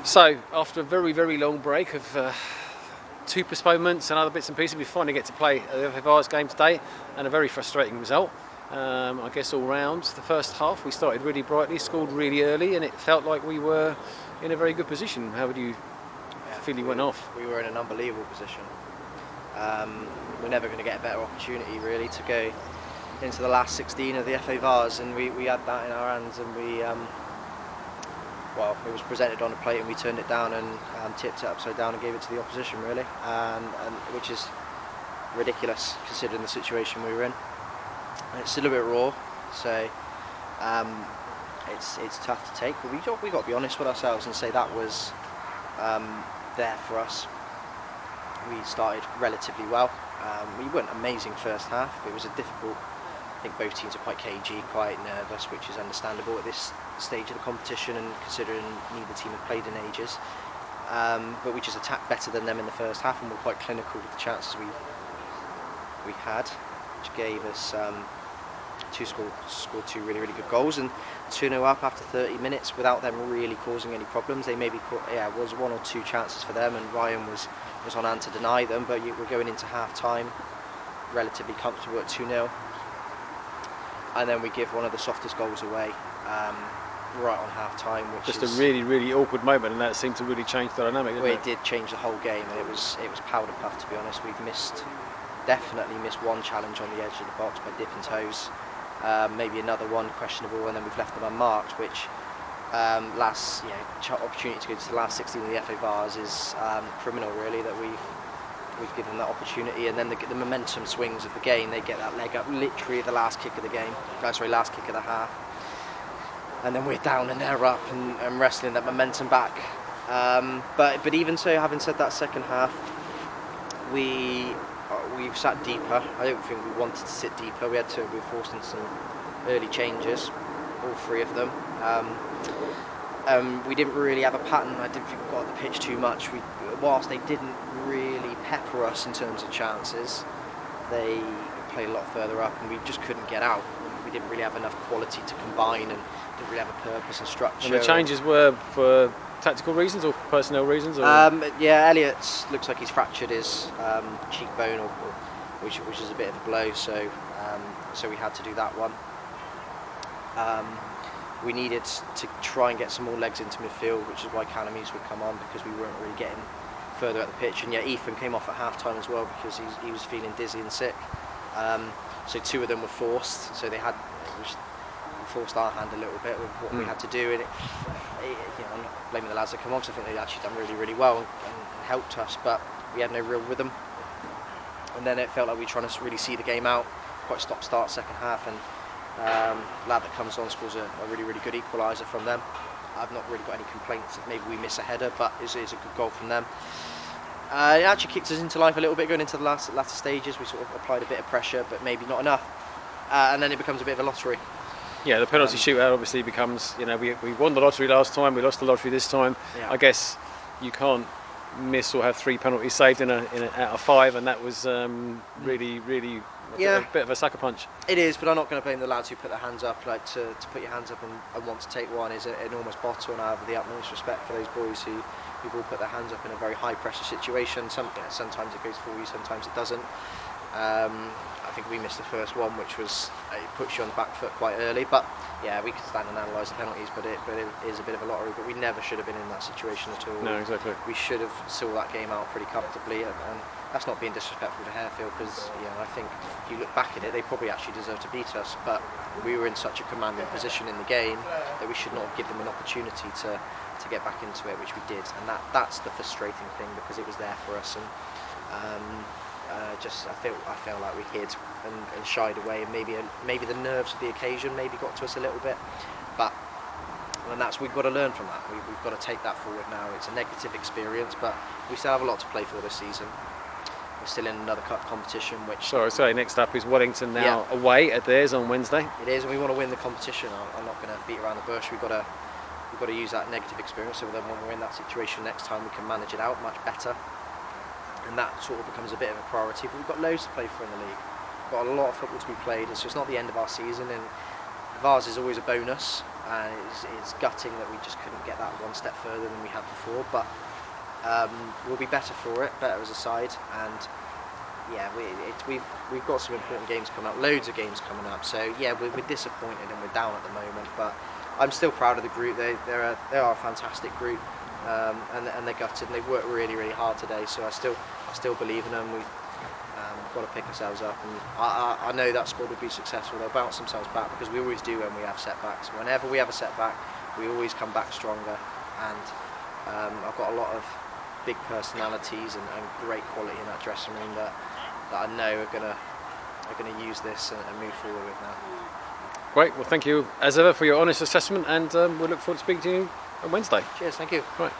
So, after a very, very long break of 2 postponements and other bits and pieces, we finally get to play the FA Vase game today, and a very frustrating result. I guess all round, the first half we started really brightly, scored really early, and it felt like we were in a very good position. How would you feel you went off? We were in an unbelievable position. We're never going to get a better opportunity really to go into the last 16 of the FA Vase, and we had that in our hands, and it was presented on a plate and we turned it down and tipped it upside down and gave it to the opposition really, and which is ridiculous considering the situation we were in. And it's still a bit raw, so it's tough to take, but we got to be honest with ourselves and say that was there for us. We started relatively well. We weren't amazing first half, but it was a difficult. I think both teams are quite cagey, quite nervous, which is understandable at this stage of the competition and considering neither team had played in ages. But we just attacked better than them in the first half and were quite clinical with the chances we had, which gave us scored 2 really good goals, and 2-0 up after 30 minutes without them really causing any problems. They maybe was 1 or 2 chances for them, and Ryan was on hand to deny them, but we're going into half time relatively comfortable at 2-0. And then we give one of the softest goals away right on half time, which just is a really, really awkward moment, and that seemed to really change the dynamic, didn't it? It did change the whole game, and it was powder puff, to be honest. We've definitely missed 1 challenge on the edge of the box by dipping toes, maybe another one questionable, and then we've left them unmarked, which opportunity to go to the last 16 of the FA Vase is criminal really, that we've given that opportunity. And then the momentum swings of the game, they get that leg up literally at the last kick of the game, last kick of the half, and then we're down and they're up and wrestling that momentum back. But even so, having said that, second half we've sat deeper. I don't think we wanted to sit deeper. We were forced into some early changes, all 3 of them. We didn't really have a pattern. I didn't think we got the pitch too much. Whilst they didn't really pepper us in terms of chances, they played a lot further up and we just couldn't get out. We didn't really have enough quality to combine and didn't really have a purpose and structure. And the changes were for tactical reasons or personnel reasons? Or? Elliot looks like he's fractured his cheekbone, which is a bit of a blow, so we had to do that one. We needed to try and get some more legs into midfield, which is why Calamise would come on, because we weren't really getting further at the pitch. And yet Ethan came off at half time as well because he was feeling dizzy and sick. So 2 of them were forced, so they forced our hand a little bit with what we had to do. And I'm not blaming the lads that come on, because I think they'd actually done really, really well and helped us, but we had no real rhythm. And then it felt like we were trying to really see the game out, quite stop-start second half, and lad that comes on scores a really, really good equaliser from them. I've not really got any complaints. Maybe we miss a header, but it's a good goal from them. It actually kicked us into life a little bit going into the latter stages. We sort of applied a bit of pressure, but maybe not enough. And then it becomes a bit of a lottery. Yeah, the penalty shootout obviously becomes, we won the lottery last time, we lost the lottery this time. Yeah. I guess you can't miss or have 3 penalties saved in out of 5, and that was really, really a bit of a sucker punch. It is, but I'm not going to blame the lads who put their hands up. Like to put your hands up and want to take one is an enormous bottle, and I have the utmost respect for those boys who all put their hands up in a very high pressure situation. Sometimes it goes for you, sometimes it doesn't. I think we missed the first one, which was it puts you on the back foot quite early. But yeah, we can stand and analyse the penalties, but it is a bit of a lottery. But we never should have been in that situation at all. No, exactly. We should have saw that game out pretty comfortably, and that's not being disrespectful to Harefield, because I think if you look back at it, they probably actually deserve to beat us. But we were in such a commanding position in the game that we should not give them an opportunity to get back into it, which we did, and that's the frustrating thing, because it was there for us, and I feel like we hid and shied away, and maybe the nerves of the occasion maybe got to us a little bit, and we've got to learn from that. We've got to take that forward now. It's a negative experience, but we still have a lot to play for this season. We're still in another cup competition, which... Next up is Wellington now away at theirs on Wednesday. It is, and we want to win the competition. I'm not going to beat around the bush. We've got to use that negative experience, so then when we're in that situation next time, we can manage it out much better. And that sort of becomes a bit of a priority. But we've got loads to play for in the league. We've got a lot of football to be played, so it's not the end of our season. And Vase is always a bonus, and it's gutting that we just couldn't get that one step further than we had before. But we'll be better for it, better as a side, and yeah, we've got some important games coming up, loads of games coming up. So yeah, we're disappointed and we're down at the moment, but I'm still proud of the group. They are a fantastic group, and they're gutted. And they've worked really, really hard today. So I still believe in them. We've got to pick ourselves up, and I know that squad will be successful. They'll bounce themselves back, because we always do when we have setbacks. Whenever we have a setback, we always come back stronger. And I've got a lot of big personalities and great quality in that dressing room that I know are gonna use this and move forward with now. Great. Well, thank you as ever for your honest assessment, and we'll look forward to speaking to you on Wednesday. Cheers. Thank you. Right.